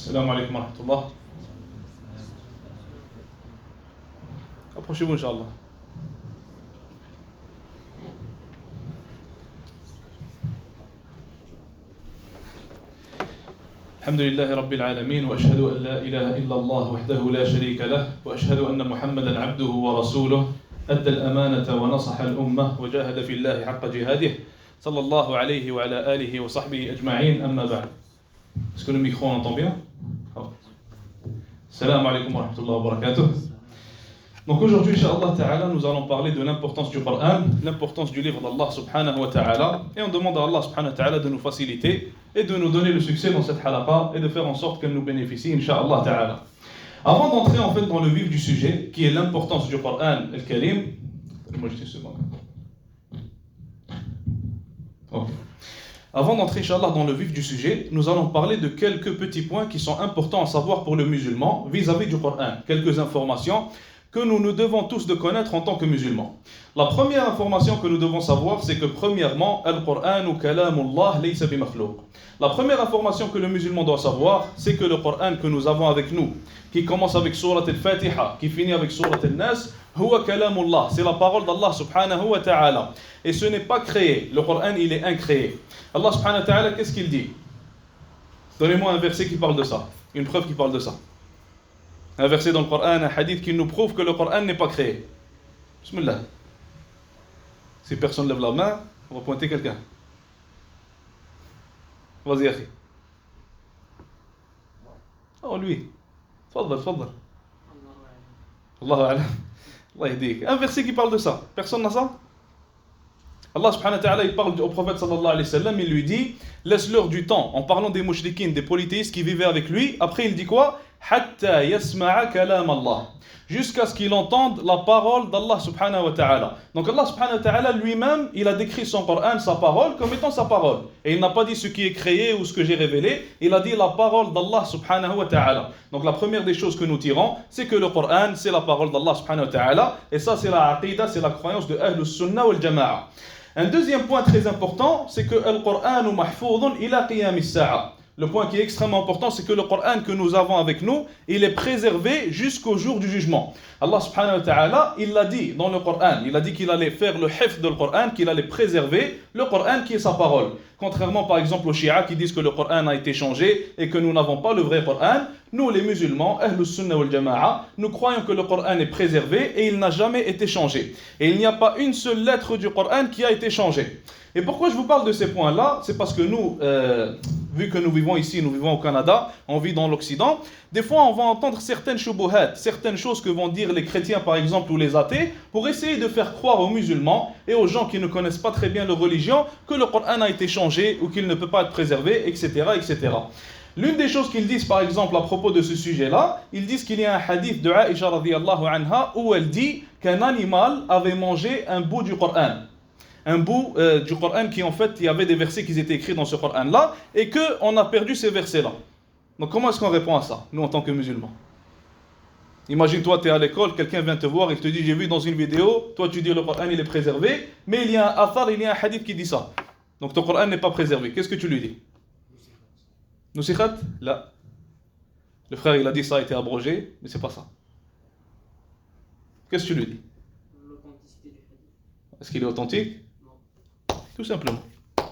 Assalamu alaikum wa rahmatullah. Approchez-vous, Inch'Allah. الحمد لله رب العالمين وأشهد أن لا إله إلا الله وحده لا شريك له وأشهد أن محمدا عبده ورسوله أدى الأمانة ونصح الأمة وجاهد في الله حق جهاده صلى الله عليه وعلى آله وصحبه أجمعين أما بعد. Est-ce que le micro on entend bien? Assalamu alaikum wa rahmatullahi wa barakatuh. Donc aujourd'hui, Inch'Allah Ta'ala, nous allons parler de l'importance du Coran, l'importance du livre d'Allah Subhanahu wa Ta'ala, et on demande à Allah Subhanahu wa Ta'ala de nous faciliter et de nous donner le succès dans cette halaqa et de faire en sorte qu'elle nous bénéficie, Inch'Allah Ta'ala. Avant d'entrer en fait dans le vif du sujet, qui est l'importance du Coran al-Karim, moi juste une seconde. Okay. Avant d'entrer, Inch'Allah, dans le vif du sujet, nous allons parler de quelques petits points qui sont importants à savoir pour le musulman vis-à-vis du Coran. Quelques informations que nous devons tous de connaître en tant que musulmans. La première information que nous devons savoir, c'est que premièrement, Al-Qur'an kalamullah laysa bimakhlouq. La première information que le musulman doit savoir, c'est que le Coran que nous avons avec nous, qui commence avec Surat al-Fatiha, qui finit avec Surat al-Nas, huwa kalamullah, c'est la parole d'Allah subhanahu wa ta'ala. Et ce n'est pas créé, le Coran il est incréé. Allah subhanahu wa ta'ala, qu'est-ce qu'il dit? Donnez-moi un verset qui parle de ça, une preuve qui parle de ça. Un verset dans le Coran, un hadith qui nous prouve que le Coran n'est pas créé. Bismillah. Si personne lève la main, on va pointer quelqu'un. Vas-y, Akhi. Oh, lui. Fadal, fadal. Allahu a'lam. Allah yahdik. Un verset qui parle de ça. Personne n'a ça? Allah subhanahu wa ta'ala, il parle au prophète sallallahu alayhi wa sallam, il lui dit, laisse-leur du temps, en parlant des mouchriquines, des polythéistes qui vivaient avec lui. Après, il dit quoi? Hatta yasma'a kalam Allah. Jusqu'à ce qu'il entende la parole d'Allah subhanahu wa ta'ala. Donc Allah subhanahu wa ta'ala lui-même, il a décrit son Coran, sa parole, comme étant sa parole. Et il n'a pas dit ce qui est créé ou ce que j'ai révélé, il a dit la parole d'Allah subhanahu wa ta'ala. Donc la première des choses que nous tirons, c'est que le Coran, c'est la parole d'Allah subhanahu wa ta'ala. Et ça, c'est la aqidah, c'est la croyance de Ahlus Sunnah wal Jama'a. Un deuxième point très important, c'est que le Coran mahfoudun ila qiyam as-sa'a. Le point qui est extrêmement important, c'est que le Coran que nous avons avec nous, il est préservé jusqu'au jour du jugement. Allah subhanahu wa ta'ala, il l'a dit dans le Coran, il a dit qu'il allait faire le hifd de le Coran, qu'il allait préserver le Coran qui est sa parole. Contrairement par exemple aux chiites qui disent que le Coran a été changé et que nous n'avons pas le vrai Coran, nous les musulmans, Ahlus Sunnah wal Jama'a, nous croyons que le Coran est préservé et il n'a jamais été changé. Et il n'y a pas une seule lettre du Coran qui a été changée. Et pourquoi je vous parle de ces points-là? C'est parce que nous, vu que nous vivons ici, nous vivons au Canada, on vit dans l'Occident, des fois on va entendre certaines shubuhat, certaines choses que vont dire les chrétiens par exemple ou les athées, pour essayer de faire croire aux musulmans et aux gens qui ne connaissent pas très bien leur religion que le Coran a été changé ou qu'il ne peut pas être préservé, etc., etc. L'une des choses qu'ils disent par exemple à propos de ce sujet-là, ils disent qu'il y a un hadith de Aïcha radiyallahu anha où elle dit qu'un animal avait mangé un bout du Coran. Un bout du Coran qui en fait, il y avait des versets qui étaient écrits dans ce Coran-là et qu'on a perdu ces versets-là. Donc comment est-ce qu'on répond à ça, nous en tant que musulmans? Imagine-toi, tu es à l'école, quelqu'un vient te voir et te dit j'ai vu dans une vidéo, toi tu dis le Coran il est préservé, mais il y a un athar, il y a un hadith qui dit ça. Donc ton Coran n'est pas préservé. Qu'est-ce que tu lui dis? Nusikhat? Là. Le frère il a dit ça a été abrogé, mais c'est pas ça. Qu'est-ce que tu lui dis? L'authenticité du hadith. Est-ce qu'il est authentique? Non. Tout simplement.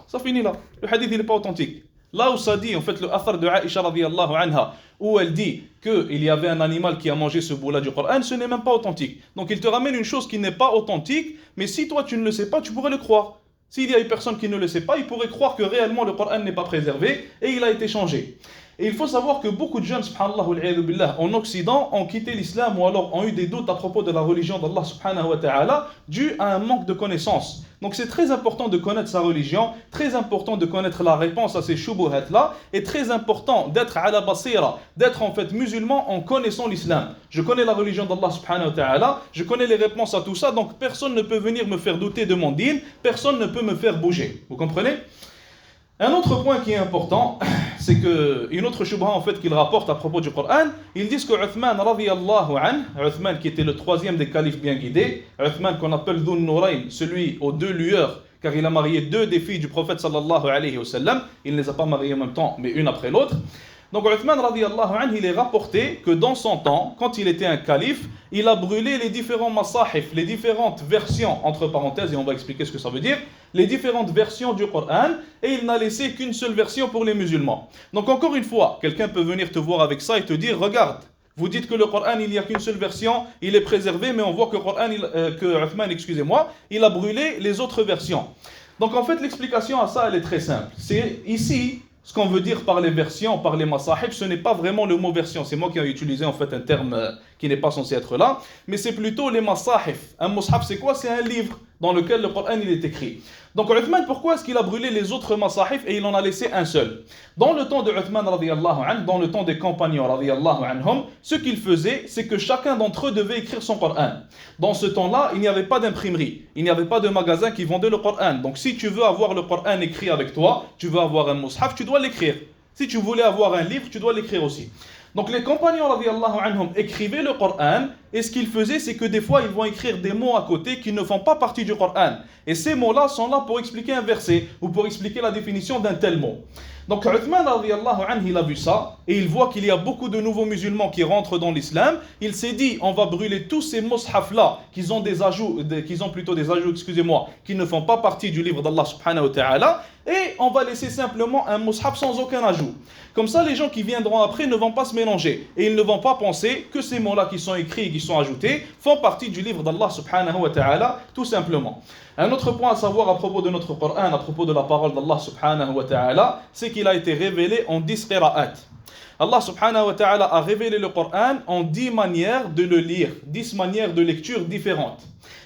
Ça finit là. Le hadith il n'est pas authentique. Là où ça dit, en fait, le athar de Aïcha radiyallahu anha, où elle dit qu'il y avait un animal qui a mangé ce bout-là du Coran, ce n'est même pas authentique. Donc il te ramène une chose qui n'est pas authentique, mais si toi tu ne le sais pas, tu pourrais le croire. S'il y a une personne qui ne le sait pas, il pourrait croire que réellement le Coran n'est pas préservé et il a été changé. Et il faut savoir que beaucoup de jeunes, subhanallah wal billah, en Occident, ont quitté l'islam ou alors ont eu des doutes à propos de la religion d'Allah subhanahu wa ta'ala, dû à un manque de connaissances. Donc c'est très important de connaître sa religion, très important de connaître la réponse à ces shubuhat-là, et très important d'être à la basira, d'être en fait musulman en connaissant l'islam. Je connais la religion d'Allah subhanahu wa ta'ala, je connais les réponses à tout ça, donc personne ne peut venir me faire douter de mon dîn, personne ne peut me faire bouger. Vous comprenez? Un autre point qui est important, c'est qu'une autre shubha en fait qu'il rapporte à propos du Coran, ils disent que Uthman radiyallahu anhu, Uthman qui était le troisième des califes bien guidés, Uthman qu'on appelle Dhun Nurayn, celui aux deux lueurs, car il a marié deux des filles du prophète sallallahu alayhi wa sallam, il ne les a pas mariées en même temps, mais une après l'autre. Donc Uthman radiyallahu anhu, il est rapporté que dans son temps, quand il était un calife, il a brûlé les différents masahif, les différentes versions, entre parenthèses, et on va expliquer ce que ça veut dire, les différentes versions du Coran, et il n'a laissé qu'une seule version pour les musulmans. Donc encore une fois, quelqu'un peut venir te voir avec ça et te dire, regarde, vous dites que le Coran, il n'y a qu'une seule version, il est préservé, mais on voit que Uthman, excusez-moi, il a brûlé les autres versions. Donc en fait, l'explication à ça, elle est très simple. C'est ici, ce qu'on veut dire par les versions, par les masahib, ce n'est pas vraiment le mot version. C'est moi qui ai utilisé en fait un terme qui n'est pas censé être là, mais c'est plutôt les masahib. Un mushaf, c'est quoi? C'est un livre dans lequel le Coran il est écrit. Donc Uthman, pourquoi est-ce qu'il a brûlé les autres masahif et il en a laissé un seul? Dans le temps de Uthman radiyallahu anhu, dans le temps des compagnons radiyallahu anhum, ce qu'ils faisaient, c'est que chacun d'entre eux devait écrire son Coran. Dans ce temps-là, il n'y avait pas d'imprimerie, il n'y avait pas de magasin qui vendait le Coran. Donc si tu veux avoir le Coran écrit avec toi, tu veux avoir un mushaf, tu dois l'écrire. Si tu voulais avoir un livre, tu dois l'écrire aussi. Donc les compagnons radiyallahu anhum écrivaient le Coran et ce qu'ils faisaient c'est que des fois ils vont écrire des mots à côté qui ne font pas partie du Coran. Et ces mots-là sont là pour expliquer un verset ou pour expliquer la définition d'un tel mot. Donc Uthman radiyallahu anhu il a vu ça et il voit qu'il y a beaucoup de nouveaux musulmans qui rentrent dans l'islam. Il s'est dit on va brûler tous ces mushaf là qui ont plutôt des ajouts, excusez-moi, qui ne font pas partie du livre d'Allah subhanahu wa ta'ala. Et on va laisser simplement un mushaf sans aucun ajout. Comme ça, les gens qui viendront après ne vont pas se mélanger. Et ils ne vont pas penser que ces mots-là qui sont écrits et qui sont ajoutés font partie du livre d'Allah subhanahu wa ta'ala, tout simplement. Un autre point à savoir à propos de notre Coran, à propos de la parole d'Allah subhanahu wa ta'ala, c'est qu'il a été révélé en 10 qira'at. Allah subhanahu wa ta'ala a révélé le Coran en 10 manières de le lire, 10 manières de lecture différentes.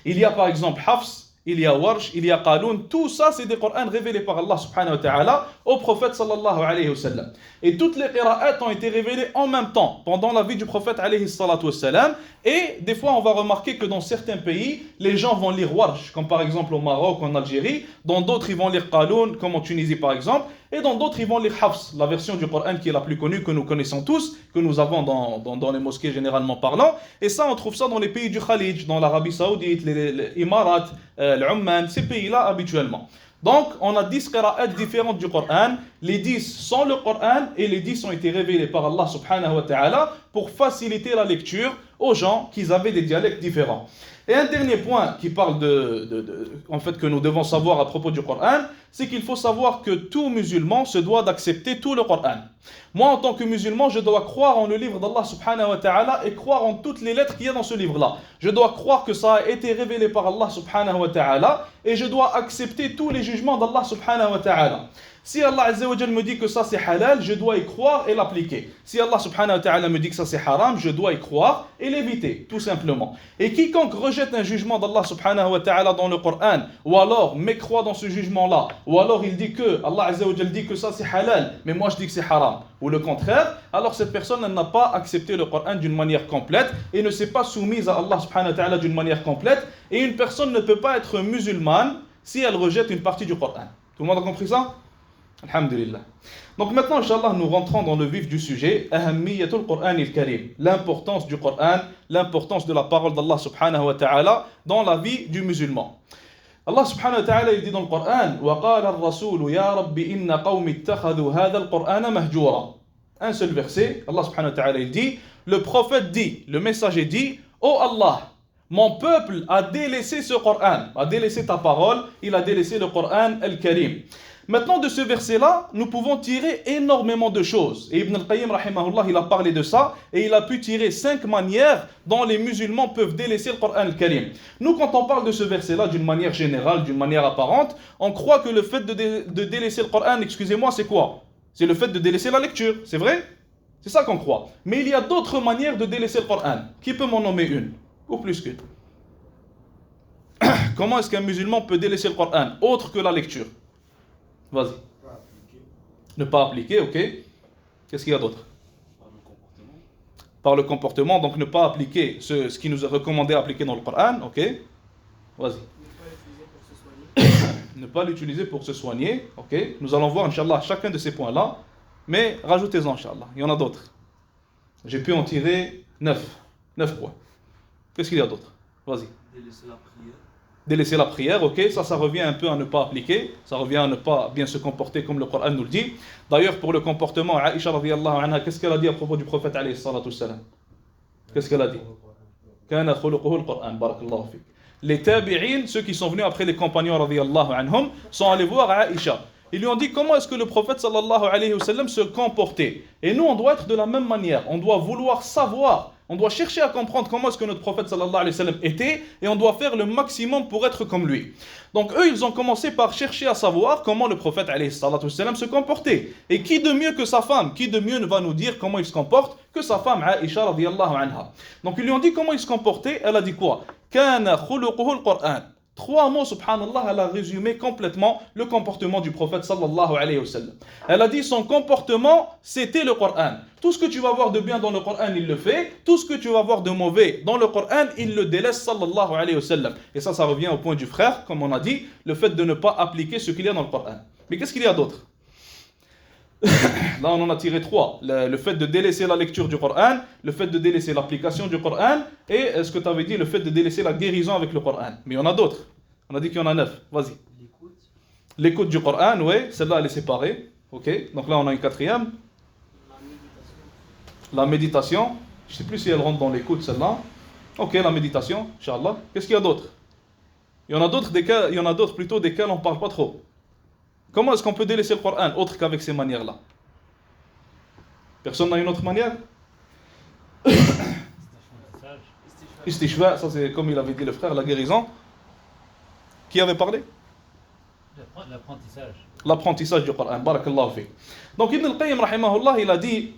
Il y a par exemple Hafs, il y a Warsh, il y a Qaloun, tout ça c'est des Qur'ans révélés par Allah subhanahu wa ta'ala au prophète sallallahu alayhi wa sallam. Et toutes les qira'at ont été révélées en même temps, pendant la vie du prophète alayhi salatu wa sallam. Et des fois on va remarquer que dans certains pays, les gens vont lire Warsh, comme par exemple au Maroc ou en Algérie. Dans d'autres ils vont lire Qaloun, comme en Tunisie par exemple. Et dans d'autres ils vont lire Hafs, la version du Coran qui est la plus connue, que nous connaissons tous, que nous avons dans les mosquées généralement parlant. Et ça on trouve ça dans les pays du Khalij, dans l'Arabie Saoudite, les Émirats, l'Oman, ces pays-là habituellement. Donc on a 10 qira'at différentes du Coran. Les 10 sont le Coran et les 10 ont été révélés par Allah subhanahu wa ta'ala pour faciliter la lecture aux gens qui avaient des dialectes différents. Et un dernier point qui parle en fait que nous devons savoir à propos du Coran, c'est qu'il faut savoir que tout musulman se doit d'accepter tout le Coran. Moi en tant que musulman, je dois croire en le livre d'Allah subhanahu wa ta'ala et croire en toutes les lettres qu'il y a dans ce livre-là. Je dois croire que ça a été révélé par Allah subhanahu wa ta'ala et je dois accepter tous les jugements d'Allah subhanahu wa ta'ala. Si Allah Azza wa Jal me dit que ça c'est halal, je dois y croire et l'appliquer. Si Allah subhanahu wa ta'ala me dit que ça c'est haram, je dois y croire et l'éviter, tout simplement. Et quiconque rejette un jugement d'Allah subhanahu wa ta'ala dans le Coran, ou alors mécroit dans ce jugement-là, ou alors il dit que Allah Azza wa Jal dit que ça c'est halal, mais moi je dis que c'est haram, ou le contraire, alors cette personne n'a pas accepté le Coran d'une manière complète et ne s'est pas soumise à Allah subhanahu wa ta'ala d'une manière complète. Et une personne ne peut pas être musulmane si elle rejette une partie du Coran. Tout le monde a compris ça? Alhamdulillah. Donc maintenant, Inch'Allah, nous rentrons dans le vif du sujet. Ahammiyatul Qur'an al-Karim. L'importance du Coran, l'importance de la parole d'Allah subhanahu wa ta'ala dans la vie du musulman. Allah subhanahu wa ta'ala il dit dans le Coran وَقَالَ الرَّسُولُ يَا رَبِّ إِنَّ قَوْمِ اتَّخَذُوا هَذَا الْقُرْآنَ مَهْجُورًا. Un seul verset, Allah subhanahu wa ta'ala il dit, le prophète dit, le messager dit, ô Allah, mon peuple a délaissé ce Coran, a délaissé ta parole, il a délaissé le Coran al-Karim. Maintenant, de ce verset-là, nous pouvons tirer énormément de choses. Et Ibn al-Qayyim, rahimahullah, il a parlé de ça, et il a pu tirer 5 manières dont les musulmans peuvent délaisser le Coran al-Karim. Nous, quand on parle de ce verset-là d'une manière générale, d'une manière apparente, on croit que le fait de délaisser le Coran, excusez-moi, c'est quoi? C'est le fait de délaisser la lecture, c'est vrai? C'est ça qu'on croit. Mais il y a d'autres manières de délaisser le Coran. Qui peut m'en nommer une? Ou plus qu'une? Comment est-ce qu'un musulman peut délaisser le Coran, autre que la lecture? Vas-y. Ne pas appliquer, ok. Qu'est-ce qu'il y a d'autre? Par le comportement, donc ne pas appliquer ce qui nous est recommandé d'appliquer dans le Coran, ok. Vas-y. Ne pas l'utiliser pour se soigner, ok. Nous allons voir, Inch'Allah, chacun de ces points-là, mais rajoutez-en, Inch'Allah. Il y en a d'autres. J'ai pu en tirer 9 points. Qu'est-ce qu'il y a d'autre? Vas-y. Délaisser la prière. Délaisser la prière, ok, ça revient un peu à ne pas appliquer, ça revient à ne pas bien se comporter comme le Coran nous le dit. D'ailleurs, pour le comportement, Aïcha radiyallahu anha, qu'est-ce qu'elle a dit à propos du prophète alayhi salatu wassalam? Qu'est-ce qu'elle a dit? Kana khuluquhu al-Qur'an, barakallahu fik. Les tabi'in, ceux qui sont venus après les compagnons radiyallahu anhum, sont allés voir Aïcha. Ils lui ont dit comment est-ce que le prophète sallallahu alayhi wa sallam se comportait. Et nous, on doit être de la même manière. On doit vouloir savoir. On doit chercher à comprendre comment est-ce que notre prophète sallallahu alayhi wa sallam était. Et on doit faire le maximum pour être comme lui. Donc eux, ils ont commencé par chercher à savoir comment le prophète alayhi salatu wa sallam se comportait. Et qui de mieux que sa femme, qui de mieux ne va nous dire comment il se comporte que sa femme Aïcha radiyallahu anha. Donc ils lui ont dit comment il se comportait. Elle a dit quoi? Kana khuluquhu al-Qur'an. 3 mots, subhanallah, elle a résumé complètement le comportement du prophète sallallahu alayhi wa sallam. Elle a dit son comportement, c'était le Coran. Tout ce que tu vas voir de bien dans le Coran, il le fait. Tout ce que tu vas voir de mauvais dans le Coran, il le délaisse sallallahu alayhi wa sallam. Et ça revient au point du frère, comme on a dit, le fait de ne pas appliquer ce qu'il y a dans le Coran. Mais qu'est-ce qu'il y a d'autre? Là, on en a tiré 3. Le fait de délaisser la lecture du Coran, le fait de délaisser l'application du Coran, et ce que tu avais dit, le fait de délaisser la guérison avec le Coran. Mais il y en a d'autres. On a dit qu'il y en a 9. Vas-y. L'écoute du Coran, oui, celle-là, elle est séparée. Ok. Donc là, on a une 4e. La méditation. Je ne sais plus si elle rentre dans l'écoute, celle-là. Ok, la méditation, Inch'Allah. Qu'est-ce qu'il y a d'autre? Il y en a d'autres plutôt desquels on ne parle pas trop. Comment est-ce qu'on peut délaisser le Coran autre qu'avec ces manières-là? Personne n'a une autre manière? Istishfa, ça c'est comme il avait dit le frère, la guérison. Qui avait parlé? L'apprentissage. L'apprentissage du Coran. Barakallahu fi. Donc Ibn al-Qayyim rahimahullah, il a dit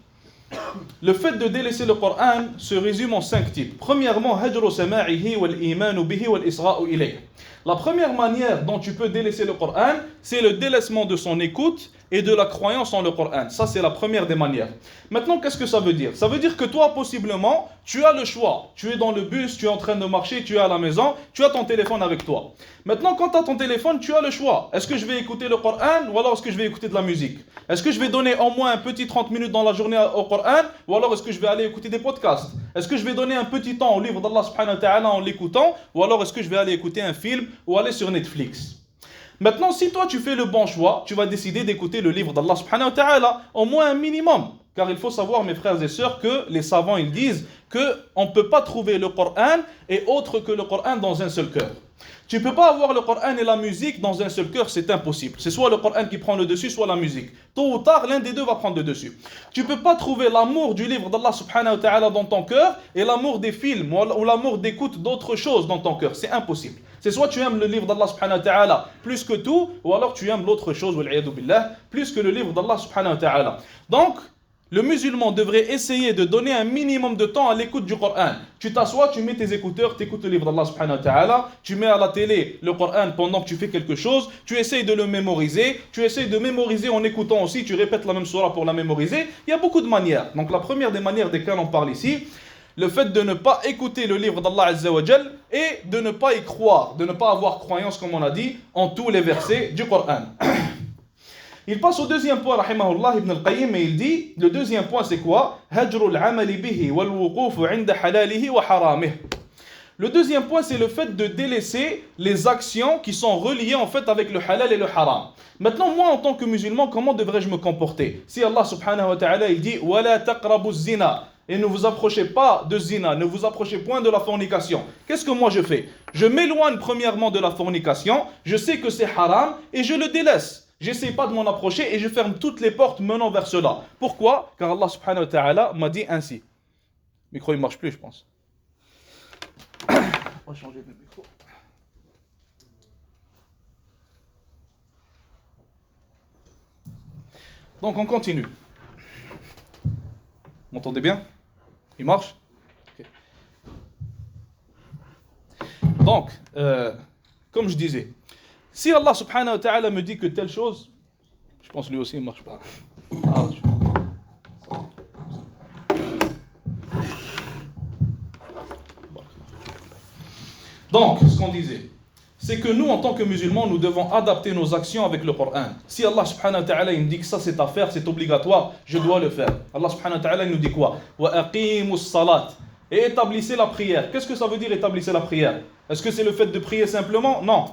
le fait de délaisser le Coran se résume en 5 types. Premièrement, hajru sama'ihi wal imanu bihi wal isra'u ilayh. La première manière dont tu peux délaisser le Coran, c'est le délaissement de son écoute et de la croyance en le Coran. Ça, c'est la première des manières. Maintenant, qu'est-ce que ça veut dire? Ça veut dire que toi, possiblement, tu as le choix. Tu es dans le bus, tu es en train de marcher, tu es à la maison, tu as ton téléphone avec toi. Maintenant, quand tu as ton téléphone, tu as le choix. Est-ce que je vais écouter le Coran ou alors est-ce que je vais écouter de la musique? Est-ce que je vais donner au moins un petit 30 minutes dans la journée au Coran ou alors est-ce que je vais aller écouter des podcasts? Est-ce que je vais donner un petit temps au livre d'Allah subhanahu wa ta'ala en l'écoutant ou alors est-ce que je vais aller écouter un film ou aller sur Netflix? Maintenant, si toi tu fais le bon choix, tu vas décider d'écouter le livre d'Allah subhanahu wa ta'ala, au moins un minimum. Car il faut savoir, mes frères et sœurs, que les savants ils disent qu'on ne peut pas trouver le Coran et autre que le Coran dans un seul cœur. Tu ne peux pas avoir le Coran et la musique dans un seul cœur, c'est impossible. C'est soit le Coran qui prend le dessus, soit la musique. Tôt ou tard, l'un des deux va prendre le dessus. Tu ne peux pas trouver l'amour du livre d'Allah subhanahu wa ta'ala dans ton cœur et l'amour des films ou l'amour d'écoute d'autres choses dans ton cœur. C'est impossible. C'est soit tu aimes le livre d'Allah subhanahu wa ta'ala plus que tout, ou alors tu aimes l'autre chose, wal'iyadu billah, plus que le livre d'Allah subhanahu wa ta'ala. Donc, le musulman devrait essayer de donner un minimum de temps à l'écoute du Coran. Tu t'assois, tu mets tes écouteurs, tu écoutes le livre d'Allah subhanahu wa ta'ala, tu mets à la télé le Coran pendant que tu fais quelque chose, tu essayes de le mémoriser, tu essayes de mémoriser en écoutant aussi, tu répètes la même surah pour la mémoriser. Il y a beaucoup de manières. Donc la première des manières desquelles on parle ici, le fait de ne pas écouter le livre d'Allah Azza wa Jal et de ne pas y croire, de ne pas avoir croyance, comme on a dit, en tous les versets du Coran. Il passe au deuxième point, rahimahullah, Ibn al-Qayyim, et il dit, le deuxième point c'est quoi? Hajru al-amali bihi wal-wuqufu 'inda halalihi wa haramih. Le deuxième point c'est le fait de délaisser les actions qui sont reliées en fait avec le halal et le haram. Maintenant, moi en tant que musulman, comment devrais-je me comporter? Si Allah subhanahu wa ta'ala il dit wala taqrabu zina, et ne vous approchez pas de zina, ne vous approchez point de la fornication. Qu'est-ce que moi je fais? Je m'éloigne premièrement de la fornication, je sais que c'est haram et je le délaisse. J'essaie pas de m'en approcher et je ferme toutes les portes menant vers cela. Pourquoi? Car Allah subhanahu wa ta'ala m'a dit ainsi. Le micro il marche plus, je pense. On va changer de micro. Donc on continue. Vous m'entendez bien? Il marche? Okay. Donc, comme je disais, si Allah subhanahu wa ta'ala me dit que telle chose, je pense lui aussi il ne marche pas. Donc, ce qu'on disait, c'est que nous, en tant que musulmans, nous devons adapter nos actions avec le Coran. Si Allah subhanahu wa ta'ala il me dit que ça c'est à faire, c'est obligatoire, je dois le faire. Allah subhanahu wa ta'ala il nous dit quoi? Wa aqimus salat. et établissez la prière. Qu'est-ce que ça veut dire établissez la prière? Est-ce que c'est le fait de prier simplement? Non.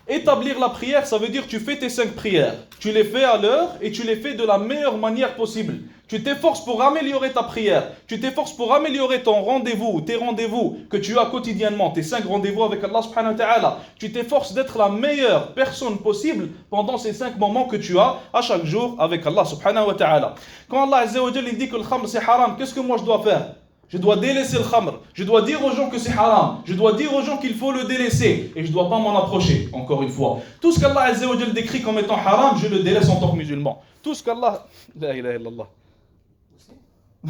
Établir la prière, ça veut dire tu fais tes 5 prières. Tu les fais à l'heure et tu les fais de la meilleure manière possible. Tu t'efforces pour améliorer ta prière. Tu t'efforces pour améliorer ton rendez-vous, tes rendez-vous que tu as quotidiennement, tes 5 rendez-vous avec Allah subhanahu wa ta'ala. Tu t'efforces d'être la meilleure personne possible pendant ces 5 moments que tu as à chaque jour avec Allah subhanahu wa ta'ala. Quand Allah azza wa jalla dit que le khamr c'est haram, qu'est-ce que moi je dois faire? Je dois délaisser le khamr. Je dois dire aux gens que c'est haram. Je dois dire aux gens qu'il faut le délaisser. Et je ne dois pas m'en approcher, encore une fois. Tout ce qu'Allah azza wa jalla décrit comme étant haram, je le délaisse en tant que musulman. Tout ce qu'Allah... La ilaha illallah.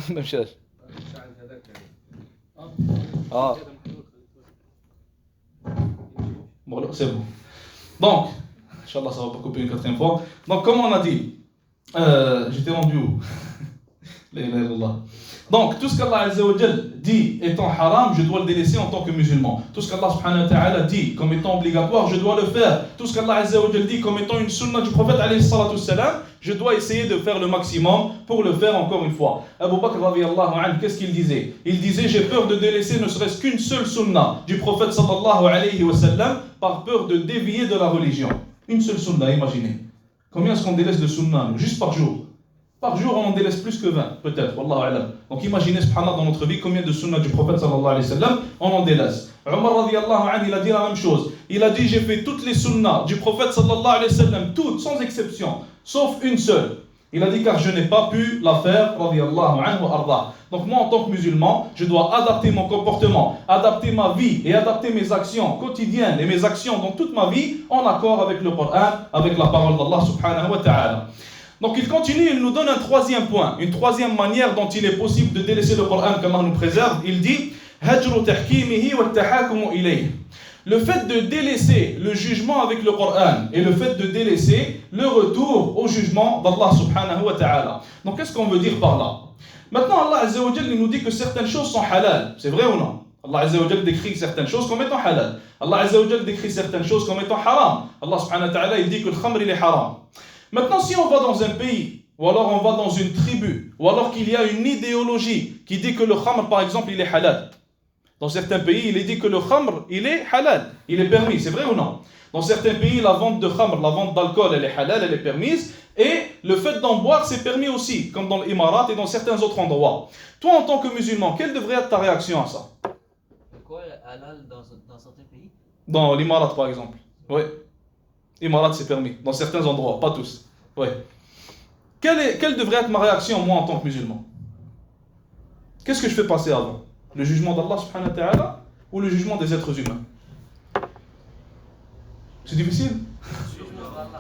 Même chose. Ah. Bon, là, c'est bon. Donc, Inch'Allah, ça ne va pas couper une 4e fois. Donc, comme on a dit, j'étais rendu où? La ilaha illallah. Donc, tout ce qu'Allah Azza wa Jal dit étant haram, je dois le délaisser en tant que musulman. Tout ce qu'Allah subhanahu wa ta'ala dit comme étant obligatoire, je dois le faire. Tout ce qu'Allah Azza wa Jal dit comme étant une sunna du prophète alayhi salatu salam, je dois essayer de faire le maximum pour le faire encore une fois. Abu Bakr radiyallahu anhu, qu'est-ce qu'il disait? Il disait, j'ai peur de délaisser ne serait-ce qu'une seule sunna du prophète sallallahu alayhi wa sallam par peur de dévier de la religion. Une seule sunna, imaginez. Combien est-ce qu'on délaisse de sunna, juste par jour? Par jour, on en délaisse plus que 20, peut-être, wallahu alam. Donc imaginez, subhanallah, dans notre vie, combien de sunnah du prophète sallallahu alayhi wa sallam, on en délaisse. Umar radiyallahu anhu, il a dit la même chose. Il a dit, j'ai fait toutes les sunnahs du prophète sallallahu alayhi wa sallam, toutes, sans exception, sauf une seule. Il a dit, car je n'ai pas pu la faire, radiyallahu anhu arda. Donc moi, en tant que musulman, je dois adapter mon comportement, adapter ma vie et adapter mes actions quotidiennes et mes actions dans toute ma vie en accord avec le Coran, avec la parole d'Allah subhanahu wa ta'ala. Donc il continue, il nous donne un 3e point, une 3e manière dont il est possible de délaisser le Coran, qu'Allah nous préserve. Il dit le fait de délaisser le jugement avec le Coran et le fait de délaisser le retour au jugement d'Allah subhanahu wa ta'ala. Donc qu'est-ce qu'on veut dire par là? Maintenant Allah azza wa jalla nous dit que certaines choses sont halal, c'est vrai ou non? Allah azza wa jalla décrit certaines choses comme étant halal. Allah azza wa jalla décrit certaines choses comme étant haram. Allah subhanahu wa ta'ala il dit que le khamr il est haram. Maintenant, si on va dans un pays, ou alors on va dans une tribu, ou alors qu'il y a une idéologie qui dit que le khamr, par exemple, il est halal. Dans certains pays, il est dit que le khamr, il est halal, il est permis, c'est vrai ou non? Dans certains pays, la vente de khamr, la vente d'alcool, elle est halal, elle est permise, et le fait d'en boire, c'est permis aussi, comme dans l'Imarat et dans certains autres endroits. Toi, en tant que musulman, quelle devrait être ta réaction à ça? Quoi, halal dans certains pays? Dans l'Imarat, par exemple. Oui. Imarat, c'est permis, dans certains endroits, pas tous. Ouais. Quelle devrait être ma réaction, moi, en tant que musulman? Qu'est-ce que je fais passer avant? Le jugement d'Allah subhanahu wa ta'ala ou le jugement des êtres humains? C'est difficile?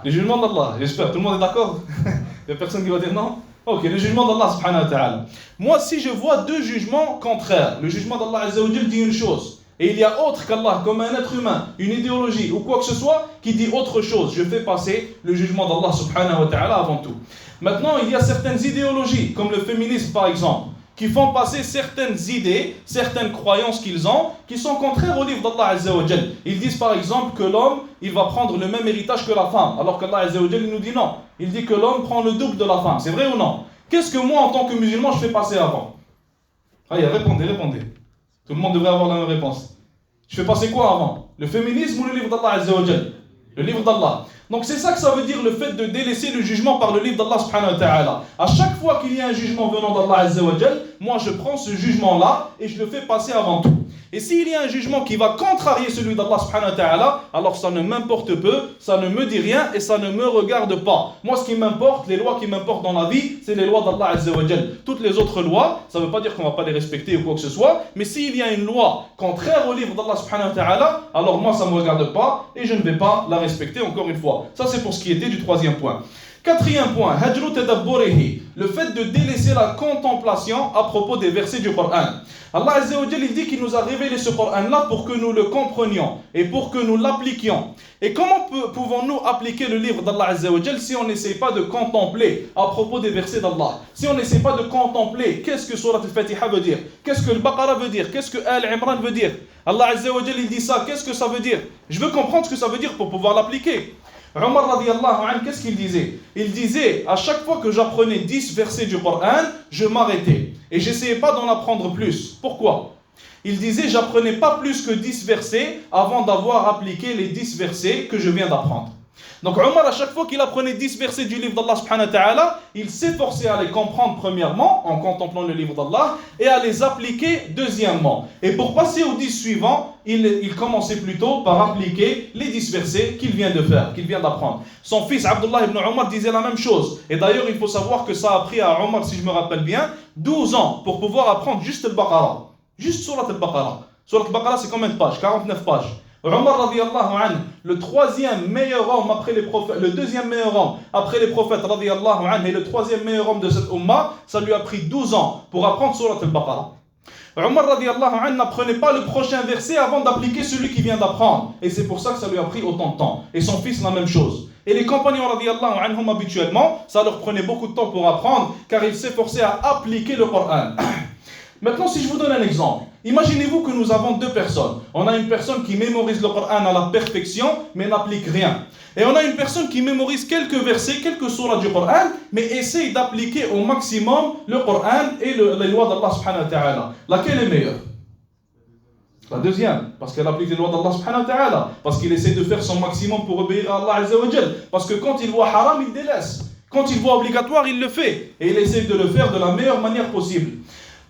Le jugement d'Allah, j'espère. Tout le monde est d'accord? Il n'y a personne qui va dire non? Ok, le jugement d'Allah subhanahu wa ta'ala. Moi, si je vois 2 jugements contraires, le jugement d'Allah azza wa jalla dit une chose, et il y a autre qu'Allah, comme un être humain, une idéologie ou quoi que ce soit, qui dit autre chose, je fais passer le jugement d'Allah subhanahu wa ta'ala avant tout. Maintenant, il y a certaines idéologies, comme le féminisme par exemple, qui font passer certaines idées, certaines croyances qu'ils ont, qui sont contraires au livre d'Allah azza wa jalla. Ils disent par exemple que l'homme, il va prendre le même héritage que la femme, alors qu'Allah azza wa jalla nous dit non. Il dit que l'homme prend le double de la femme, c'est vrai ou non? Qu'est-ce que moi, en tant que musulman, je fais passer avant? Allez, répondez. Tout le monde devrait avoir la même réponse. Je fais passer quoi avant? Le féminisme ou le livre d'Allah azza wa jalla? Le livre d'Allah. Donc c'est ça que ça veut dire le fait de délaisser le jugement par le livre d'Allah subhanahu wa ta'ala. À chaque fois qu'il y a un jugement venant d'Allah azza wa jalla, moi je prends ce jugement-là et je le fais passer avant tout. Et s'il y a un jugement qui va contrarier celui d'Allah subhanahu wa ta'ala, alors ça ne m'importe peu, ça ne me dit rien et ça ne me regarde pas. Moi ce qui m'importe, les lois qui m'importent dans la vie, c'est les lois d'Allah azza wa jalla. Toutes les autres lois, ça ne veut pas dire qu'on ne va pas les respecter ou quoi que ce soit, mais s'il y a une loi contraire au livre d'Allah subhanahu wa ta'ala, alors moi ça ne me regarde pas et je ne vais pas la respecter encore une fois. Ça c'est pour ce qui était du 3e point. 4e point, hajru tadabburihi, le fait de délaisser la contemplation à propos des versets du Coran. Allah azza wa jalla dit qu'il nous a révélé ce Coran-là pour que nous le comprenions et pour que nous l'appliquions. Et comment pouvons-nous appliquer le livre d'Allah azza wa jalla si on n'essaie pas de contempler à propos des versets d'Allah? Si on n'essaie pas de contempler qu'est-ce que Surat al-Fatiha veut dire, qu'est-ce que le Baqara veut dire, qu'est-ce que Al-Imran veut dire? Allah azza wa jalla il dit ça, qu'est-ce que ça veut dire? Je veux comprendre ce que ça veut dire pour pouvoir l'appliquer. Omar radiallahu anhu, qu'est-ce qu'il disait? Il disait, à chaque fois que j'apprenais 10 versets du Coran, je m'arrêtais. Et j'essayais pas d'en apprendre plus. Pourquoi? Il disait, j'apprenais pas plus que 10 versets avant d'avoir appliqué les 10 versets que je viens d'apprendre. Donc Omar, à chaque fois qu'il apprenait 10 versets du livre d'Allah subhanahu wa ta'ala, il s'efforçait à les comprendre premièrement, en contemplant le livre d'Allah, et à les appliquer deuxièmement. Et pour passer aux 10 suivants, il commençait plutôt par appliquer les 10 versets qu'il vient de faire, qu'il vient d'apprendre. Son fils Abdullah ibn Omar disait la même chose. Et d'ailleurs, il faut savoir que ça a pris à Omar, si je me rappelle bien, 12 ans pour pouvoir apprendre juste le Baqarah. Juste Surat al-Baqarah. Surat al-Baqarah, c'est combien de pages? 49 pages. Omar radiallahu anhu, le troisième meilleur homme après les prophètes, le deuxième meilleur homme après les prophètes radiallahu anhu et le troisième meilleur homme de cette umma, ça lui a pris 12 ans pour apprendre Surat al-Baqarah. Omar radiallahu anhu n'apprenait pas le prochain verset avant d'appliquer celui qui vient d'apprendre. Et c'est pour ça que ça lui a pris autant de temps. Et son fils la même chose. Et les compagnons radiallahu anhum habituellement, ça leur prenait beaucoup de temps pour apprendre car ils s'efforçaient à appliquer le Coran. Maintenant, si je vous donne un exemple, imaginez-vous que nous avons deux personnes. On a une personne qui mémorise le Coran à la perfection, mais n'applique rien. Et on a une personne qui mémorise quelques versets, quelques sourates du Coran, mais essaye d'appliquer au maximum le Coran et les lois d'Allah subhanahu wa ta'ala. Laquelle est meilleure? La deuxième, parce qu'elle applique les lois d'Allah subhanahu wa ta'ala, parce qu'il essaie de faire son maximum pour obéir à Allah azza wa jal, parce que quand il voit haram, il délaisse. Quand il voit obligatoire, il le fait. Et il essaie de le faire de la meilleure manière possible.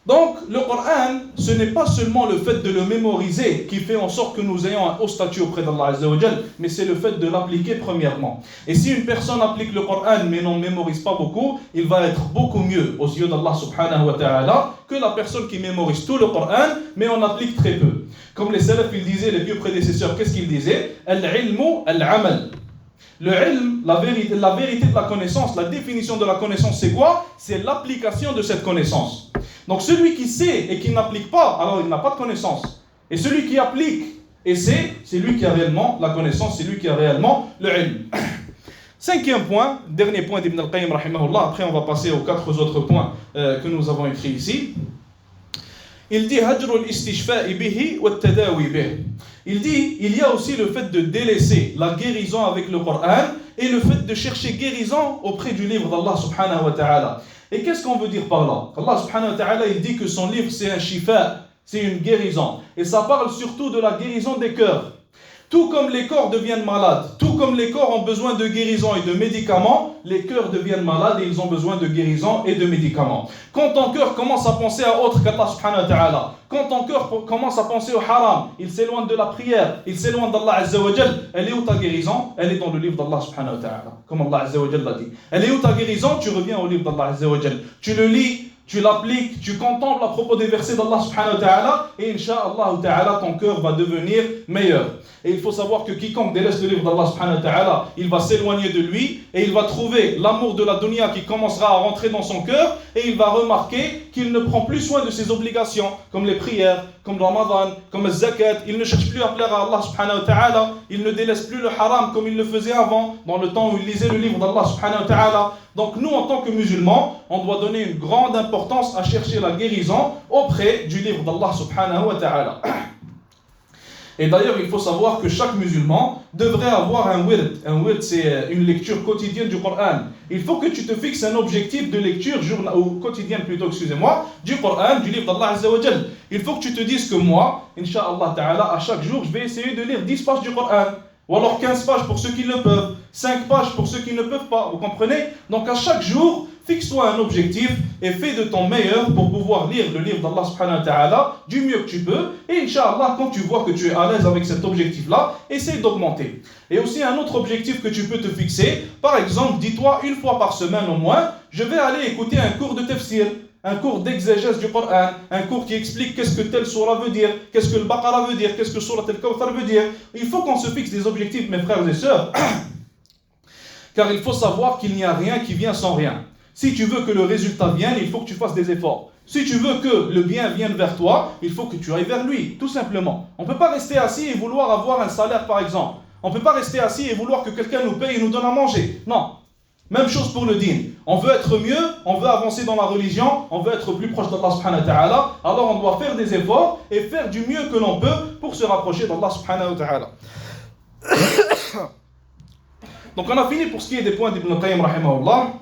Donc, le Coran, ce n'est pas seulement le fait de le mémoriser qui fait en sorte que nous ayons un haut statut auprès d'Allah Azza wa Jal, mais c'est le fait de l'appliquer premièrement. Et si une personne applique le Coran mais n'en mémorise pas beaucoup, il va être beaucoup mieux aux yeux d'Allah subhanahu wa ta'ala que la personne qui mémorise tout le Coran mais en applique très peu. Comme les salafs, ils disaient, les vieux prédécesseurs, qu'est-ce qu'ils disaient? Al-ilmu al-amal. Le ilm, la vérité de la connaissance, la définition de la connaissance, c'est quoi? C'est l'application de cette connaissance. Donc celui qui sait et qui n'applique pas, alors il n'a pas de connaissance. Et celui qui applique et sait, c'est lui qui a réellement la connaissance, c'est lui qui a réellement le ilm. Cinquième point, dernier point d'Ibn al-Qayyim rahimahullah, après on va passer aux 4 autres points que nous avons écrits ici. Il dit hajrul istishfa'i bihi wa tadawi bih. Il dit, il y a aussi le fait de délaisser la guérison avec le Coran et le fait de chercher guérison auprès du livre d'Allah subhanahu wa ta'ala. Et qu'est-ce qu'on veut dire par là? Allah subhanahu wa ta'ala, il dit que son livre c'est un shifa, c'est une guérison. Et ça parle surtout de la guérison des cœurs. Tout comme les corps deviennent malades, tout comme les corps ont besoin de guérison et de médicaments, les cœurs deviennent malades et ils ont besoin de guérison et de médicaments. Quand ton cœur commence à penser à autre qu'Allah subhanahu wa ta'ala, quand ton cœur commence à penser au haram, il s'éloigne de la prière, il s'éloigne d'Allah azza wa jal, elle est où ta guérison? Elle est dans le livre d'Allah subhanahu wa ta'ala, comme Allah azza wa jal l'a dit. Elle est où ta guérison? Tu reviens au livre d'Allah azza wa jal. Tu le lis, tu l'appliques, tu contemples à propos des versets d'Allah subhanahu wa ta'ala et insha'Allah ta'ala ton cœur va devenir meilleur. Et il faut savoir que quiconque délaisse le livre d'Allah subhanahu wa ta'ala, il va s'éloigner de lui et il va trouver l'amour de la dunya qui commencera à rentrer dans son cœur et il va remarquer qu'il ne prend plus soin de ses obligations comme les prières, comme le Ramadan, comme le zakat. Il ne cherche plus à plaire à Allah subhanahu wa ta'ala, il ne délaisse plus le haram comme il le faisait avant dans le temps où il lisait le livre d'Allah subhanahu wa ta'ala. Donc nous en tant que musulmans, on doit donner une grande importance à chercher la guérison auprès du livre d'Allah subhanahu wa ta'ala. Et d'ailleurs, il faut savoir que chaque musulman devrait avoir un wird. Un wird, c'est une lecture quotidienne du Coran. Il faut que tu te fixes un objectif de lecture quotidienne plutôt, excusez-moi, du Coran, du livre d'Allah Azza wa Jal. Il faut que tu te dises que moi, Inch'Allah Ta'ala, à chaque jour, je vais essayer de lire 10 pages du Coran. Ou alors 15 pages pour ceux qui le peuvent, 5 pages pour ceux qui ne peuvent pas, vous comprenez? Donc à chaque jour, fixe-toi un objectif et fais de ton meilleur pour pouvoir lire le livre d'Allah subhanahu wa ta'ala du mieux que tu peux. Et Inch'Allah, quand tu vois que tu es à l'aise avec cet objectif-là, essaye d'augmenter. Et aussi un autre objectif que tu peux te fixer, par exemple, dis-toi une fois par semaine au moins, je vais aller écouter un cours de tafsir. Un cours d'exégèse du Coran, un cours qui explique qu'est-ce que telle surah veut dire, qu'est-ce que le Baqarah veut dire, qu'est-ce que surah al-Kawthar veut dire. Il faut qu'on se fixe des objectifs, mes frères et sœurs, car il faut savoir qu'il n'y a rien qui vient sans rien. Si tu veux que le résultat vienne, il faut que tu fasses des efforts. Si tu veux que le bien vienne vers toi, il faut que tu ailles vers lui, tout simplement. On ne peut pas rester assis et vouloir avoir un salaire, par exemple. On ne peut pas rester assis et vouloir que quelqu'un nous paye et nous donne à manger. Non. Même chose pour le dîn. On veut être mieux, on veut avancer dans la religion, on veut être plus proche d'Allah subhanahu wa ta'ala, alors on doit faire des efforts et faire du mieux que l'on peut pour se rapprocher d'Allah subhanahu wa ta'ala. Donc on a fini pour ce qui est des points d'Ibn Qayyim rahimahullah.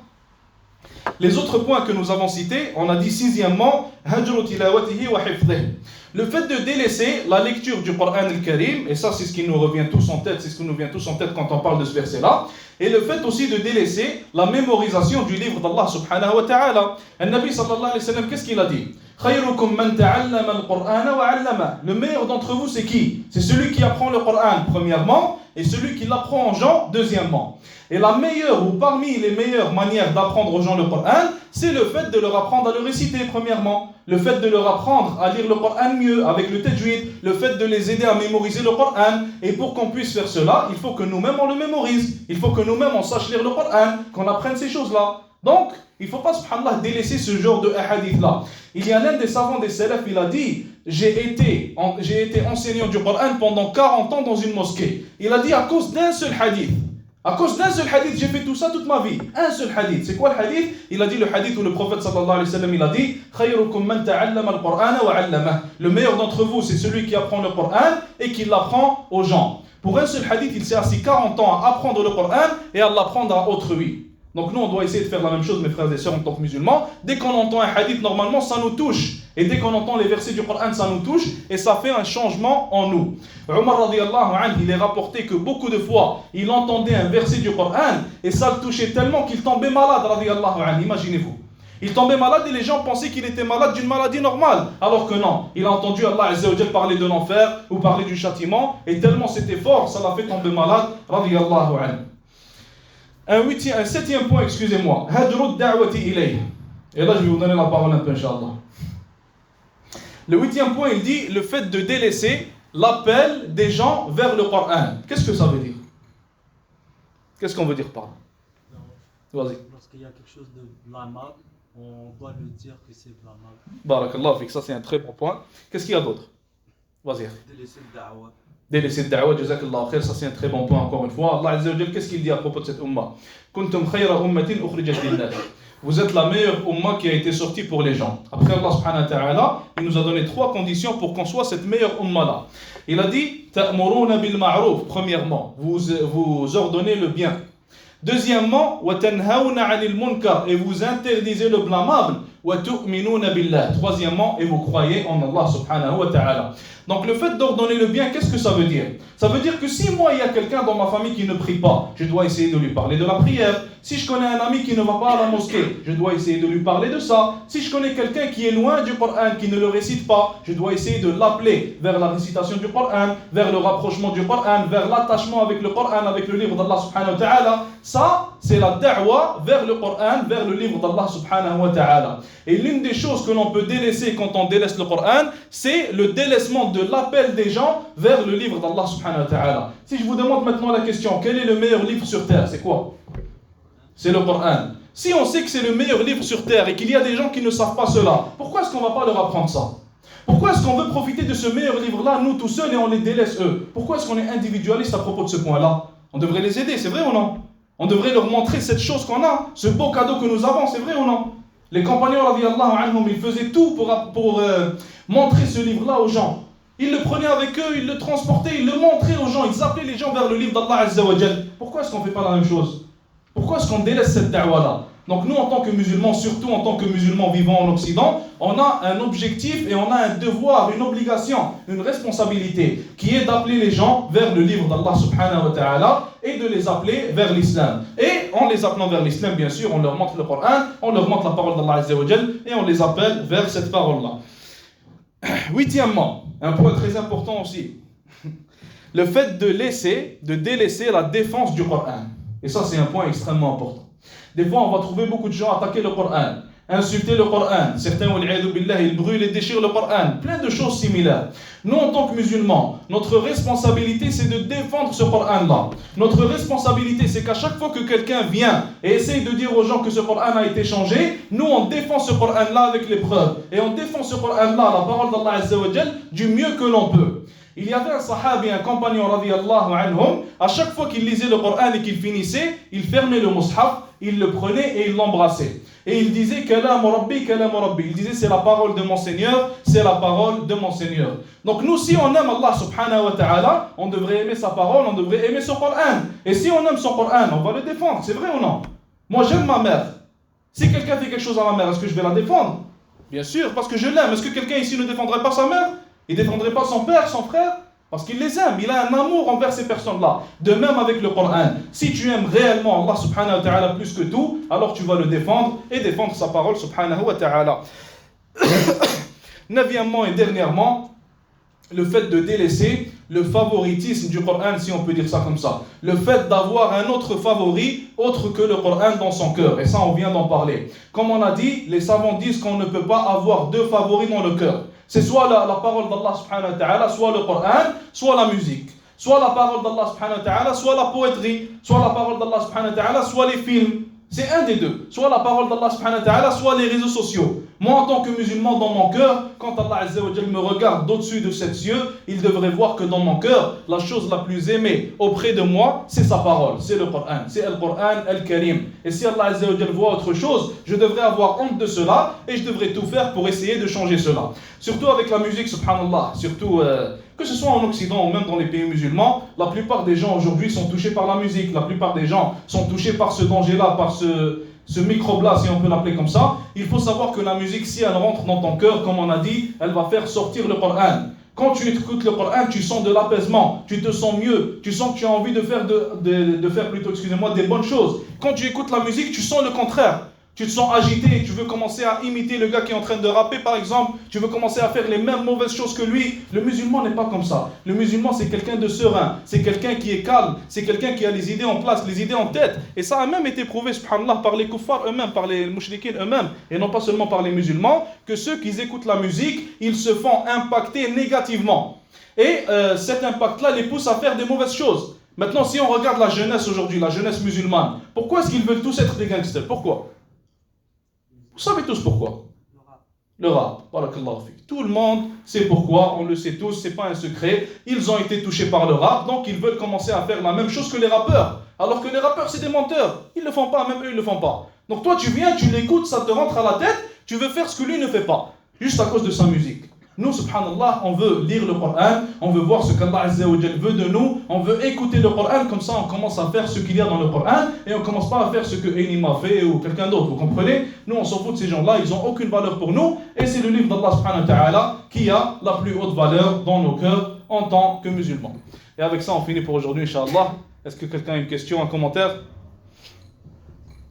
Les autres points que nous avons cités, on a dit sixièmement, hajru tilawatihi wa hifdhihi. Le fait de délaisser la lecture du Coran al-Karim, et ça c'est ce qui nous revient tous en tête, c'est ce qui nous vient tous en tête quand on parle de ce verset-là, et le fait aussi de délaisser la mémorisation du livre d'Allah subhanahu wa ta'ala. Le Nabi sallallahu alayhi wa sallam, qu'est-ce qu'il a dit? Khayrukum man ta'allama al-Qur'ana wa 'allama. Le meilleur d'entre vous c'est qui? C'est celui qui apprend le Coran premièrement, et celui qui l'apprend aux gens deuxièmement. Et la meilleure, ou parmi les meilleures manières d'apprendre aux gens le Coran, c'est le fait de leur apprendre à le réciter premièrement, le fait de leur apprendre à lire le Coran mieux avec le tajwid, le fait de les aider à mémoriser le Coran. Et pour qu'on puisse faire cela, il faut que nous-mêmes on le mémorise, il faut que nous-mêmes on sache lire le Coran, qu'on apprenne ces choses-là. Donc, il ne faut pas, subhanallah, délaisser ce genre de hadith-là. Il y a l'un des savants des salaf, il a dit, j'ai été enseignant du Coran pendant 40 ans dans une mosquée. Il a dit à cause d'un seul hadith. À cause d'un seul hadith, j'ai fait tout ça toute ma vie. Un seul hadith. C'est quoi le hadith? Il a dit le hadith où le prophète sallallahu alayhi wa sallam, il a dit Khayrukum man ta'allama al-Qur'ana wa 'allama. Le meilleur d'entre vous, c'est celui qui apprend le Coran et qui l'apprend aux gens. Pour un seul hadith, il s'est assis 40 ans à apprendre le Coran et à l'apprendre à autrui. Donc nous, on doit essayer de faire la même chose, mes frères et sœurs, en tant que musulmans. Dès qu'on entend un hadith, normalement, ça nous touche. Et dès qu'on entend les versets du Coran, ça nous touche. Et ça fait un changement en nous. Omar radiyallahu anhu, il est rapporté que beaucoup de fois, il entendait un verset du Coran et ça le touchait tellement qu'il tombait malade, radiyallahu anhu. Imaginez-vous. Il tombait malade et les gens pensaient qu'il était malade d'une maladie normale. Alors que non. Il a entendu Allah Azza wa Jal parler de l'enfer ou parler du châtiment. Et tellement c'était fort, ça l'a fait tomber malade, radiyallahu anhu. Un septième point, excusez-moi. Hadru da'wati ilayh. Et là, je vais vous donner la parole un peu, Inch'Allah. Le huitième point, il dit le fait de délaisser l'appel des gens vers le Coran. Qu'est-ce que ça veut dire? Qu'est-ce qu'on veut dire par là? Vas-y. Lorsqu'il y a quelque chose de blâmable, on doit le dire que c'est blâmable. Barakallah fik, ça c'est un très bon point. Qu'est-ce qu'il y a d'autre? Vas-y. Délaisser le da'wa. Délaisser le da'wa, jazakallah khair, ça c'est un très bon point encore une fois. Allah Azza wa Jal, qu'est-ce qu'il dit à propos de cette umma? Kuntum khayra ummatin ukhrijat lin-nas. Vous êtes la meilleure umma qui a été sortie pour les gens. Après Allah subhanahu wa ta'ala, il nous a donné 3 conditions pour qu'on soit cette meilleure umma là. Il a dit ta'muruna bil ma'ruf, premièrement, vous ordonnez le bien. Deuxièmement, wa tanhauna 'anil munkar, et vous interdisez le blâmable. Wa tu'minuna billah. Troisièmement, et vous croyez en Allah subhanahu wa ta'ala. Donc le fait d'ordonner le bien, qu'est-ce que ça veut dire? Ça veut dire que si moi il y a quelqu'un dans ma famille qui ne prie pas, je dois essayer de lui parler de la prière. Si je connais un ami qui ne va pas à la mosquée, je dois essayer de lui parler de ça. Si je connais quelqu'un qui est loin du Coran, qui ne le récite pas, je dois essayer de l'appeler vers la récitation du Coran, vers le rapprochement du Coran, vers l'attachement avec le Coran, avec le livre d'Allah subhanahu wa ta'ala. Ça, c'est la da'wa vers le Coran, vers le livre d'Allah subhanahu wa ta'ala. Et l'une des choses que l'on peut délaisser quand on délaisse le Coran, c'est le délaissement de l'appel des gens vers le livre d'Allah subhanahu wa ta'ala. Si je vous demande maintenant la question, quel est le meilleur livre sur terre? C'est quoi? C'est le Coran. Si on sait que c'est le meilleur livre sur terre et qu'il y a des gens qui ne savent pas cela, pourquoi est-ce qu'on ne va pas leur apprendre ça? Pourquoi est-ce qu'on veut profiter de ce meilleur livre-là, nous tout seuls, et on les délaisse eux? Pourquoi est-ce qu'on est individualiste à propos de ce point-là? On devrait les aider, c'est vrai ou non? On devrait leur montrer cette chose qu'on a, ce beau cadeau que nous avons, c'est vrai ou non? Les compagnons, radiyallahu anhum, ils faisaient tout pour montrer ce livre-là aux gens. Ils le prenaient avec eux, ils le transportaient, ils le montraient aux gens, ils appelaient les gens vers le livre d'Allah Azza wa Jal. Pourquoi est-ce qu'on ne fait pas la même chose? Pourquoi est-ce qu'on délaisse cette da'wa-là? Donc nous, en tant que musulmans, surtout en tant que musulmans vivant en Occident, on a un objectif et on a un devoir, une obligation, une responsabilité, qui est d'appeler les gens vers le livre d'Allah subhanahu wa ta'ala et de les appeler vers l'islam. Et en les appelant vers l'islam, bien sûr, on leur montre le Coran, on leur montre la parole d'Allah Azza wa Jal et on les appelle vers cette parole-là. Huitièmement, un point très important aussi, le fait de délaisser la défense du Coran. Et ça, c'est un point extrêmement important. Des fois, on va trouver beaucoup de gens attaquer le Coran, insulter le Coran. Certains, ils brûlent et déchirent le Coran. Plein de choses similaires. Nous, en tant que musulmans, notre responsabilité, c'est de défendre ce Coran-là. Notre responsabilité, c'est qu'à chaque fois que quelqu'un vient et essaye de dire aux gens que ce Coran a été changé, nous, on défend ce Coran-là avec les preuves. Et on défend ce Coran-là, la parole d'Allah Azza wa Jal, du mieux que l'on peut. Il y avait un sahabi, un compagnon, radiyallahu anhum, à chaque fois qu'il lisait le Coran et qu'il finissait, il fermait le mushaf, il le prenait et il l'embrassait. Et il disait, kalam rabbi, kalam rabbi. Il disait, c'est la parole de mon Seigneur, c'est la parole de mon Seigneur. Donc nous, si on aime Allah subhanahu wa ta'ala, on devrait aimer sa parole, on devrait aimer son Coran. Et si on aime son Coran, on va le défendre, c'est vrai ou non? Moi, j'aime ma mère. Si quelqu'un fait quelque chose à ma mère, est-ce que je vais la défendre? Bien sûr, parce que je l'aime. Est-ce que quelqu'un ici ne défendrait pas sa mère? Il ne défendrait pas son père, son frère? Parce qu'il les aime, il a un amour envers ces personnes-là. De même avec le Coran. Si tu aimes réellement Allah subhanahu wa ta'ala plus que tout, alors tu vas le défendre et défendre sa parole subhanahu wa ta'ala. Neuvièmement et dernièrement, le fait de délaisser le favoritisme du Coran, si on peut dire ça comme ça. Le fait d'avoir un autre favori autre que le Coran dans son cœur. Et ça, on vient d'en parler. Comme on a dit, les savants disent qu'on ne peut pas avoir deux favoris dans le cœur. C'est soit la parole d'Allah subhanahu wa ta'ala, soit le Coran, soit la musique. Soit la parole d'Allah subhanahu wa ta'ala, soit la poétrie. Soit la parole d'Allah subhanahu wa ta'ala, soit les films. C'est un des deux. Soit la parole d'Allah subhanahu wa ta'ala, soit les réseaux sociaux. Moi, en tant que musulman, dans mon cœur, quand Allah azza wa jal me regarde d'au-dessus de ses yeux, il devrait voir que dans mon cœur, la chose la plus aimée auprès de moi, c'est sa parole, c'est le Coran, c'est le Coran al-Karim. Et si Allah azza wa jal voit autre chose, je devrais avoir honte de cela et je devrais tout faire pour essayer de changer cela. Surtout avec la musique, subhanallah, surtout que ce soit en Occident ou même dans les pays musulmans, la plupart des gens aujourd'hui sont touchés par la musique, la plupart des gens sont touchés par ce danger-là, par ce microbe-là, si on peut l'appeler comme ça. Il faut savoir que la musique, si elle rentre dans ton cœur, comme on a dit, elle va faire sortir le Coran. Quand tu écoutes le Coran, tu sens de l'apaisement, tu te sens mieux, tu sens que tu as envie de faire plutôt, des bonnes choses. Quand tu écoutes la musique, tu sens le contraire. Tu te sens agité, tu veux commencer à imiter le gars qui est en train de rapper par exemple, tu veux commencer à faire les mêmes mauvaises choses que lui. Le musulman n'est pas comme ça. Le musulman c'est quelqu'un de serein, c'est quelqu'un qui est calme, c'est quelqu'un qui a les idées en place, les idées en tête. Et ça a même été prouvé, subhanallah, par les kuffars eux-mêmes, par les mushrikines eux-mêmes, et non pas seulement par les musulmans, que ceux qui écoutent la musique, ils se font impacter négativement. Et cet impact-là les pousse à faire des mauvaises choses. Maintenant, si on regarde la jeunesse aujourd'hui, la jeunesse musulmane, pourquoi est-ce qu'ils veulent tous être des gangsters? Pourquoi? Vous savez tous pourquoi. Le rap, barakallahu fik. Tout le monde sait pourquoi, on le sait tous, c'est pas un secret. Ils ont été touchés par le rap, donc ils veulent commencer à faire la même chose que les rappeurs. Alors que les rappeurs, c'est des menteurs. Ils le font pas, même eux, ils le font pas. Donc toi, tu viens, tu l'écoutes, ça te rentre à la tête, tu veux faire ce que lui ne fait pas, juste à cause de sa musique. Nous, subhanallah, on veut lire le Coran, on veut voir ce qu'Allah azza wa jal veut de nous, on veut écouter le Coran, comme ça on commence à faire ce qu'il y a dans le Coran, et on ne commence pas à faire ce que Enim a fait ou quelqu'un d'autre, vous comprenez? Nous, on s'en fout de ces gens-là, ils n'ont aucune valeur pour nous, et c'est le livre d'Allah subhanahu wa ta'ala qui a la plus haute valeur dans nos cœurs en tant que musulmans. Et avec ça, on finit pour aujourd'hui, Inch'Allah. Est-ce que quelqu'un a une question, un commentaire?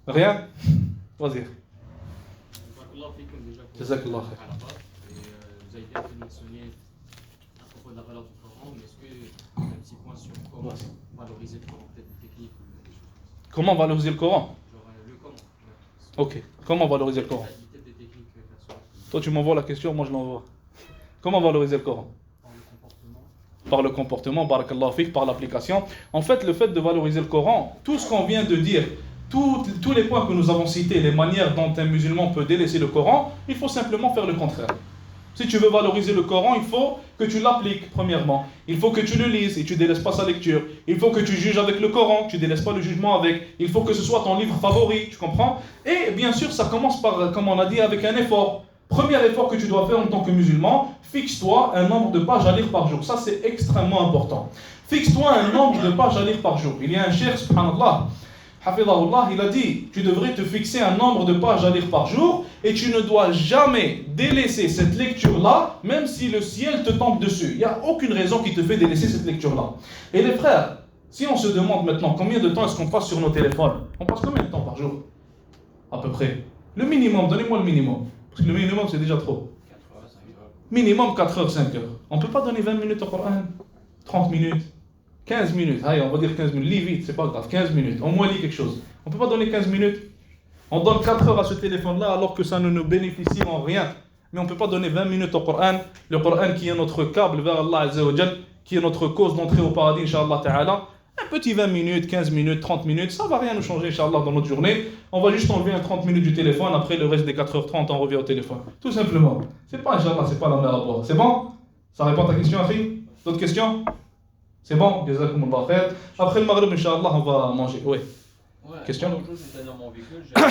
Rien? Vas-y. Jazakallah khair. Vous avez bien mentionné à propos de la valeur du Coran, mais est-ce que un petit point sur comment valoriser le Coran, peut-être des techniques ou des choses comme ça? Comment valoriser le Coran? Genre le comment. Ok, comment valoriser le Coran? Peut-être des techniques personnelles. Toi tu m'envoies la question, moi je l'envoie. Comment valoriser le Coran? Par le comportement. Par le comportement, barakallahu fik, par l'application. En fait, le fait de valoriser le Coran, tout ce qu'on vient de dire, tous les points que nous avons cités, les manières dont un musulman peut délaisser le Coran, il faut simplement faire le contraire. Si tu veux valoriser le Coran, il faut que tu l'appliques, premièrement. Il faut que tu le lises et tu ne délaisses pas sa lecture. Il faut que tu juges avec le Coran, tu ne délaisses pas le jugement avec. Il faut que ce soit ton livre favori, tu comprends? Et bien sûr, ça commence par, comme on a dit, avec un effort. Premier effort que tu dois faire en tant que musulman, fixe-toi un nombre de pages à lire par jour. Ça, c'est extrêmement important. Fixe-toi un nombre de pages à lire par jour. Il y a un cheikh, subhanallah, hafidhahullah, il a dit, tu devrais te fixer un nombre de pages à lire par jour et tu ne dois jamais délaisser cette lecture-là, même si le ciel te tombe dessus. Il n'y a aucune raison qui te fait délaisser cette lecture-là. Et les frères, si on se demande maintenant combien de temps est-ce qu'on passe sur nos téléphones, on passe combien de temps par jour? À peu près. Le minimum, donnez-moi le minimum. Parce que le minimum, c'est déjà trop. 4 heures, 5 heures. Minimum 4 heures, 5 heures. On ne peut pas donner 20 minutes au Coran, 30 minutes. 15 minutes, allez, on va dire 15 minutes, lis vite, c'est pas grave, 15 minutes, au moins lis quelque chose. On ne peut pas donner 15 minutes. On donne 4 heures à ce téléphone-là alors que ça ne nous bénéficie en rien. Mais on ne peut pas donner 20 minutes au Coran, le Coran qui est notre câble vers Allah Azza wa Jal, qui est notre cause d'entrée au paradis, Inch'Allah Ta'ala. Un petit 20 minutes, 15 minutes, 30 minutes, ça ne va rien nous changer, Inch'Allah, dans notre journée. On va juste enlever un 30 minutes du téléphone, après le reste des 4h30, on revient au téléphone. Tout simplement. C'est pas, Inch'Allah, c'est pas la mer à boire. C'est bon? Ça répond à ta question, Akhi? D'autres questions? C'est bon? Jazakumullah khair. Après le Maghrib, Inch'Allah, on va manger. Oui. Ouais, Question? L'autre jour, j'étais dans mon véhicule, j'avais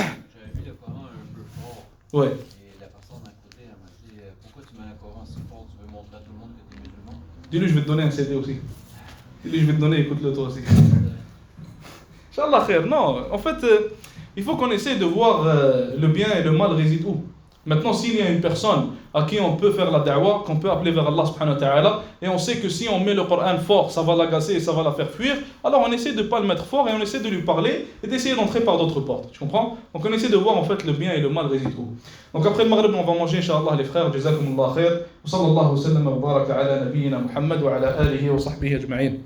mis le Coran un peu fort. Oui. Et la personne à côté, elle m'a dit pourquoi tu mets le Coran si fort? Tu veux montrer à tout le monde que tu es musulman? Dis-lui, je vais te donner un CD aussi. Dis-lui, je vais te donner, écoute-le toi aussi. Inch'Allah khair. Non, en fait, il faut qu'on essaie de voir le bien et le mal réside où. Maintenant, s'il y a une personne à qui on peut faire la da'wah, qu'on peut appeler vers Allah subhanahu wa ta'ala, et on sait que si on met le Coran fort, ça va l'agacer et ça va la faire fuir, alors on essaie de ne pas le mettre fort et on essaie de lui parler et d'essayer d'entrer par d'autres portes. Tu comprends? Donc on essaie de voir en fait le bien et le mal réside où. Donc après le Maghrib, on va manger, Inch'Allah, les frères. Jazakumullah khair. Wa sallallahu wa sallam wa baraka ala nabiyyina Muhammad wa ala alihi wa sahbihi ajma'in.